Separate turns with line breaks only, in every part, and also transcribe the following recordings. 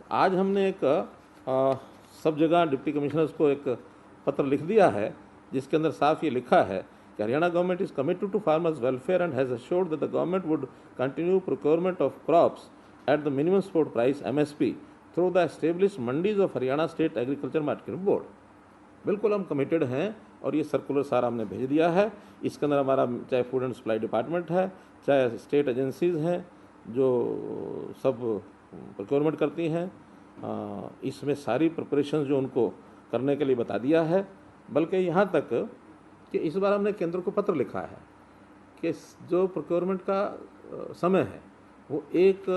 आज हमने एक सब जगह डिप्टी कमिश्नर्स को एक पत्र लिख दिया है जिसके अंदर साफ ये लिखा है कि Haryana government is committed to farmers welfare and has assured that the government would continue procurement of crops at the minimum support price MSP through the established mandis of Haryana State Agriculture Marketing Board। बिल्कुल हम committed हैं और ये circular सारा हमने भेज दिया है। इसके अंदर हमारा चाहे फूड एंड सप्लाई डिपार्टमेंट है, चाहे स्टेट एजेंसीज़ हैं जो सब प्रोक्योरमेंट करती हैं, इसमें सारी प्रिपरेशन जो उनको करने के लिए बता दिया है। बल्कि यहाँ तक कि इस बार हमने केंद्र को पत्र लिखा है कि जो प्रोक्योरमेंट का समय है वो 1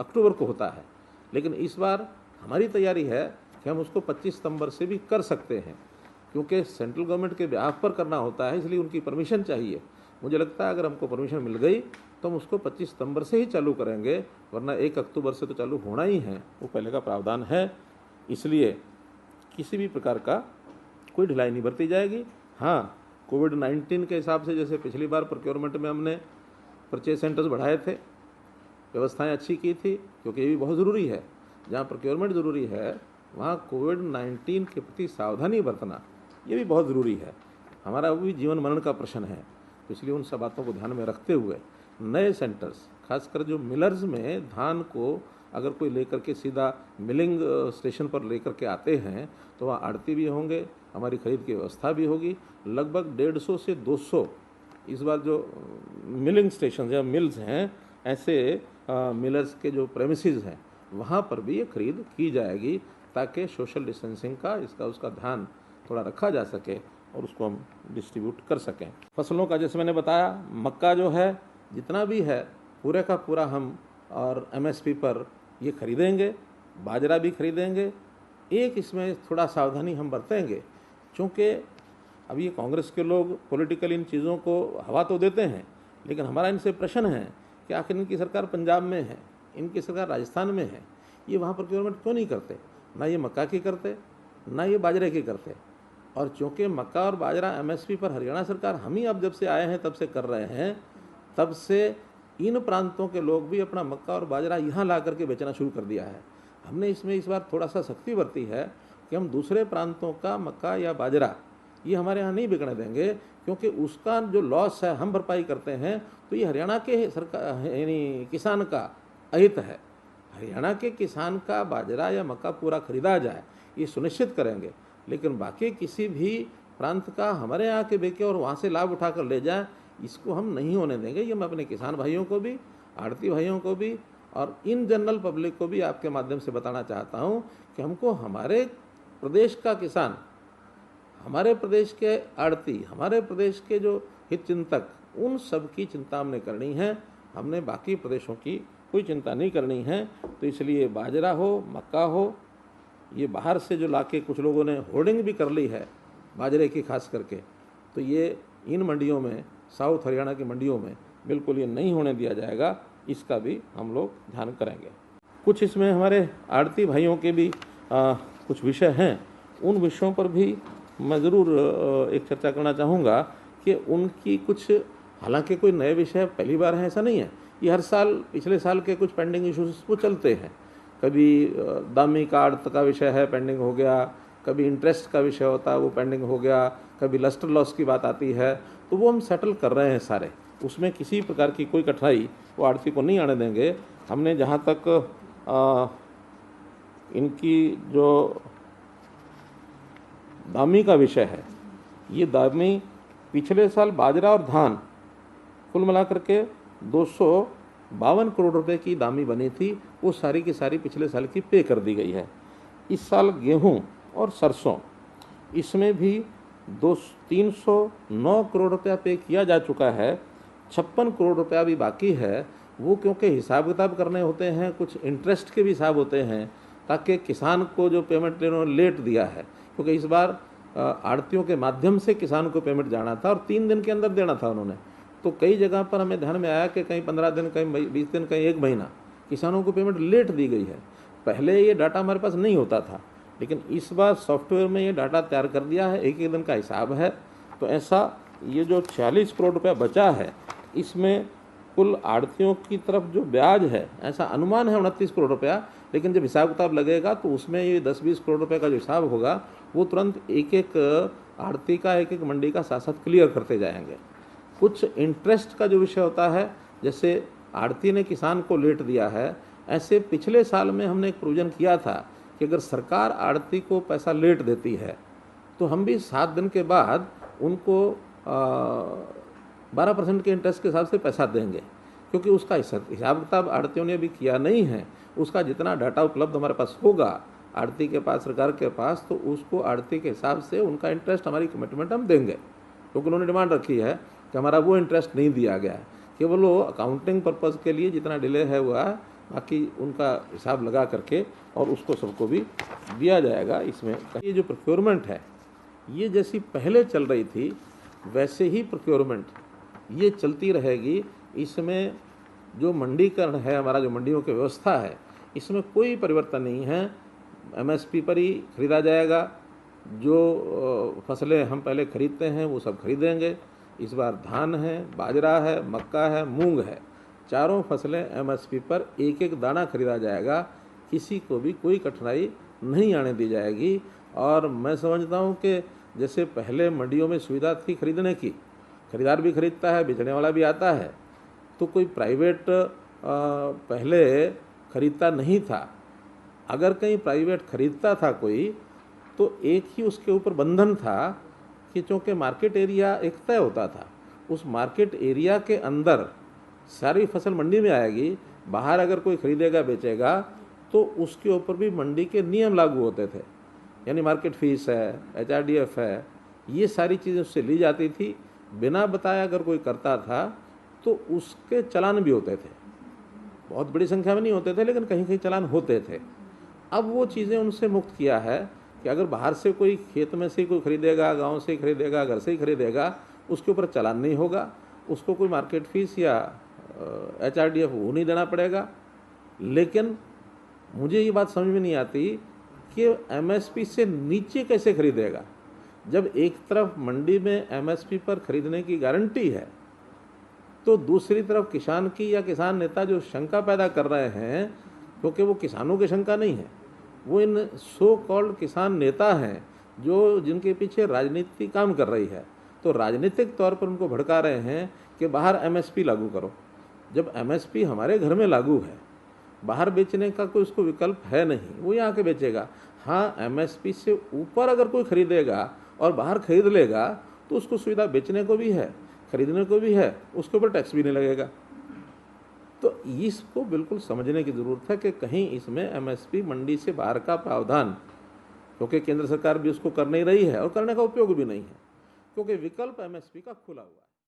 अक्टूबर को होता है, लेकिन इस बार हमारी तैयारी है कि हम उसको 25 सितंबर से भी कर सकते हैं, क्योंकि सेंट्रल गवर्नमेंट के बिहाफ पर करना होता है, इसलिए उनकी परमिशन चाहिए। मुझे लगता है अगर हमको परमिशन मिल गई तो हम उसको 25 सितंबर से ही चालू करेंगे, वरना 1 अक्टूबर से तो चालू होना ही है, वो पहले का प्रावधान है। इसलिए किसी भी प्रकार का कोई ढिलाई नहीं बरती जाएगी। हाँ, कोविड-19 के हिसाब से जैसे पिछली बार प्रोक्योरमेंट में हमने परचेज सेंटर्स बढ़ाए थे, व्यवस्थाएं अच्छी की थी, क्योंकि ये भी बहुत ज़रूरी है। जहाँ प्रोक्योरमेंट ज़रूरी है वहाँ कोविड-19 के प्रति सावधानी बरतना ये भी बहुत ज़रूरी है। हमारा वो भी जीवन मरण का प्रश्न है, तो इसलिए उन सब बातों को ध्यान में रखते हुए नए सेंटर्स, खासकर जो मिलर्स में धान को अगर कोई लेकर के सीधा मिलिंग स्टेशन पर लेकर के आते हैं तो वहाँ आड़ती भी होंगे, हमारी खरीद की व्यवस्था भी होगी। लगभग 150 से 200 इस बार जो मिलिंग स्टेशन या मिल्स हैं, ऐसे मिलर्स के जो प्रेमिसेस हैं वहाँ पर भी ये खरीद की जाएगी, ताकि सोशल डिस्टेंसिंग का उसका ध्यान थोड़ा रखा जा सके और उसको हम डिस्ट्रीब्यूट कर सकें। फसलों का जैसे मैंने बताया, मक्का जो है जितना भी है पूरे का पूरा हम और MSP पर ये खरीदेंगे, बाजरा भी खरीदेंगे। एक इसमें थोड़ा सावधानी हम बरतेंगे, क्योंकि अब ये कांग्रेस के लोग पॉलिटिकल इन चीज़ों को हवा तो देते हैं, लेकिन हमारा इनसे प्रश्न है कि आखिर इनकी सरकार पंजाब में है, इनकी सरकार राजस्थान में है, ये वहाँ प्रोक्योरमेंट क्यों नहीं करते? ना ये मक्का की करते, ना ये बाजरे की करते। और चूँकि मक्का और बाजरा MSP पर हरियाणा सरकार हम ही अब जब से आए हैं तब से कर रहे हैं, तब से इन प्रांतों के लोग भी अपना मक्का और बाजरा यहाँ ला करके बेचना शुरू कर दिया है। हमने इसमें इस बार थोड़ा सा सख्ती बरती है कि हम दूसरे प्रांतों का मक्का या बाजरा ये हमारे यहाँ नहीं बिकने देंगे, क्योंकि उसका जो लॉस है हम भरपाई करते हैं, तो ये हरियाणा के सरकार यानी किसान का अहित है। हरियाणा के किसान का बाजरा या मक्का पूरा खरीदा जाए, ये सुनिश्चित करेंगे, लेकिन बाकी किसी भी प्रांत का हमारे यहाँ के बेचे और वहाँ से लाभ उठाकर ले जाए, इसको हम नहीं होने देंगे। ये मैं अपने किसान भाइयों को भी, आड़ती भाइयों को भी और इन जनरल पब्लिक को भी आपके माध्यम से बताना चाहता हूँ कि हमको हमारे प्रदेश का किसान, हमारे प्रदेश के आड़ती, हमारे प्रदेश के जो हित चिंतक, उन सब की चिंता हमने करनी है। हमने बाकी प्रदेशों की कोई चिंता नहीं करनी है। तो इसलिए बाजरा हो, मक्का हो, ये बाहर से जो लाके कुछ लोगों ने होर्डिंग भी कर ली है बाजरे की खास करके, तो ये इन मंडियों में, साउथ हरियाणा की मंडियों में बिल्कुल ये नहीं होने दिया जाएगा। इसका भी हम लोग ध्यान करेंगे। कुछ इसमें हमारे आड़ती भाइयों के भी कुछ विषय हैं, उन विषयों पर भी मैं ज़रूर एक चर्चा करना चाहूँगा कि उनकी कुछ, हालांकि कोई नए विषय पहली बार है ऐसा नहीं है, ये हर साल पिछले साल के कुछ पेंडिंग इश्यूज वो चलते हैं। कभी दामी का आड़त का विषय है, पेंडिंग हो गया, कभी इंटरेस्ट का विषय होता है वो पेंडिंग हो गया, कभी लस्टर लॉस की बात आती है, तो वो हम सेटल कर रहे हैं सारे। उसमें किसी प्रकार की कोई कठिनाई वो आड़ती को नहीं आने देंगे। हमने जहाँ तक इनकी जो दामी का विषय है, ये दामी पिछले साल बाजरा और धान कुल मिलाकर के 252 करोड़ रुपए की दामी बनी थी, वो सारी की सारी पिछले साल की पे कर दी गई है। इस साल गेहूं और सरसों, इसमें भी 309 करोड़ रुपया पे किया जा चुका है। 56 करोड़ रुपया भी बाकी है। वो क्योंकि हिसाब किताब करने होते हैं, कुछ इंटरेस्ट के भी हिसाब होते हैं, ताकि किसान को जो पेमेंट इन्होंने लेट दिया है, क्योंकि इस बार आड़तियों के माध्यम से किसान को पेमेंट जाना था और 3 दिन के अंदर देना था उन्होंने। तो कई जगह पर हमें ध्यान में आया कि कहीं 15 दिन, कहीं 20 दिन, कहीं 1 महीना किसानों को पेमेंट लेट दी गई है। पहले ये डाटा हमारे पास नहीं होता था, लेकिन इस बार सॉफ्टवेयर में ये डाटा तैयार कर दिया है, एक दिन का हिसाब है। तो ऐसा ये जो 46 करोड़ रुपया बचा है, इसमें कुल आड़तियों की तरफ जो ब्याज है, ऐसा अनुमान है 29 करोड़ रुपया, लेकिन जब हिसाब किताब लगेगा तो उसमें ये 10-20 करोड़ रुपए का जो हिसाब होगा वो तुरंत एक एक आड़ती का, एक एक मंडी का साथ साथ क्लियर करते जाएंगे। कुछ इंटरेस्ट का जो विषय होता है, जैसे आड़ती ने किसान को लेट दिया है, ऐसे पिछले साल में हमने एक प्रोविजन किया था कि अगर सरकार आड़ती को पैसा लेट देती है तो हम भी 7 दिन के बाद उनको 12% के इंटरेस्ट के हिसाब से पैसा देंगे, क्योंकि उसका हिसाब किताब आड़तियों ने अभी किया नहीं है। उसका जितना डाटा उपलब्ध हमारे पास होगा आड़ती के पास, सरकार के पास, तो उसको आड़ती के हिसाब से उनका इंटरेस्ट, हमारी कमिटमेंट हम देंगे, क्योंकि उन्होंने डिमांड रखी है कि हमारा वो इंटरेस्ट नहीं दिया गया है। केवल वो अकाउंटिंग पर्पज़ के लिए जितना डिले है हुआ, बाकी उनका हिसाब लगा करके और उसको सबको भी दिया जाएगा। इसमें ये जो प्रोक्योरमेंट है, ये जैसी पहले चल रही थी वैसे ही प्रोक्योरमेंट ये चलती रहेगी। इसमें जो मंडीकरण है, हमारा जो मंडियों की व्यवस्था है, इसमें कोई परिवर्तन नहीं है। एमएसपी पर ही खरीदा जाएगा। जो फसलें हम पहले खरीदते हैं वो सब खरीदेंगे। इस बार धान है, बाजरा है, मक्का है, मूंग है, चारों फसलें एमएसपी पर एक एक दाना खरीदा जाएगा। किसी को भी कोई कठिनाई नहीं आने दी जाएगी। और मैं समझता हूँ कि जैसे पहले मंडियों में सुविधा थी खरीदने की, खरीदार भी खरीदता है, बेचने वाला भी आता है, तो कोई प्राइवेट पहले खरीदता नहीं था। अगर कहीं प्राइवेट खरीदता था कोई, तो एक ही उसके ऊपर बंधन था कि चूँकि मार्केट एरिया एक तय होता था, उस मार्केट एरिया के अंदर सारी फसल मंडी में आएगी। बाहर अगर कोई खरीदेगा, बेचेगा, तो उसके ऊपर भी मंडी के नियम लागू होते थे, यानी मार्केट फीस है, HRDF है, ये सारी चीज़ें उससे ली जाती थी। बिना बताए अगर कोई करता था तो उसके चालान भी होते थे। बहुत बड़ी संख्या में नहीं होते थे, लेकिन कहीं कहीं चालान होते थे। अब वो चीज़ें उनसे मुक्त किया है कि अगर बाहर से कोई, खेत में से कोई खरीदेगा, गांव से ही खरीदेगा, घर से ही खरीदेगा, उसके ऊपर चालान नहीं होगा, उसको कोई मार्केट फीस या HRDF वो नहीं देना पड़ेगा। लेकिन मुझे ये बात समझ में नहीं आती कि MSP से नीचे कैसे खरीदेगा। जब एक तरफ मंडी में MSP पर खरीदने की गारंटी है, तो दूसरी तरफ किसान की या किसान नेता जो शंका पैदा कर रहे हैं, क्योंकि वो किसानों की शंका नहीं है, वो इन सो कॉल्ड किसान नेता हैं जो जिनके पीछे राजनीति काम कर रही है, तो राजनीतिक तौर पर उनको भड़का रहे हैं कि बाहर MSP लागू करो। जब MSP हमारे घर में लागू है, बाहर बेचने का कोई उसको विकल्प है नहीं, वो यहाँ के बेचेगा। हाँ, MSP से ऊपर अगर कोई खरीदेगा और बाहर खरीद लेगा तो उसको सुविधा बेचने को भी है, खरीदने को भी है, उसके ऊपर टैक्स भी नहीं लगेगा। तो इसको बिल्कुल समझने की ज़रूरत है कि कहीं इसमें MSP मंडी से बाहर का प्रावधान, क्योंकि केंद्र सरकार भी उसको कर नहीं रही है और करने का उपयोग भी नहीं है, क्योंकि विकल्प MSP का खुला हुआ है।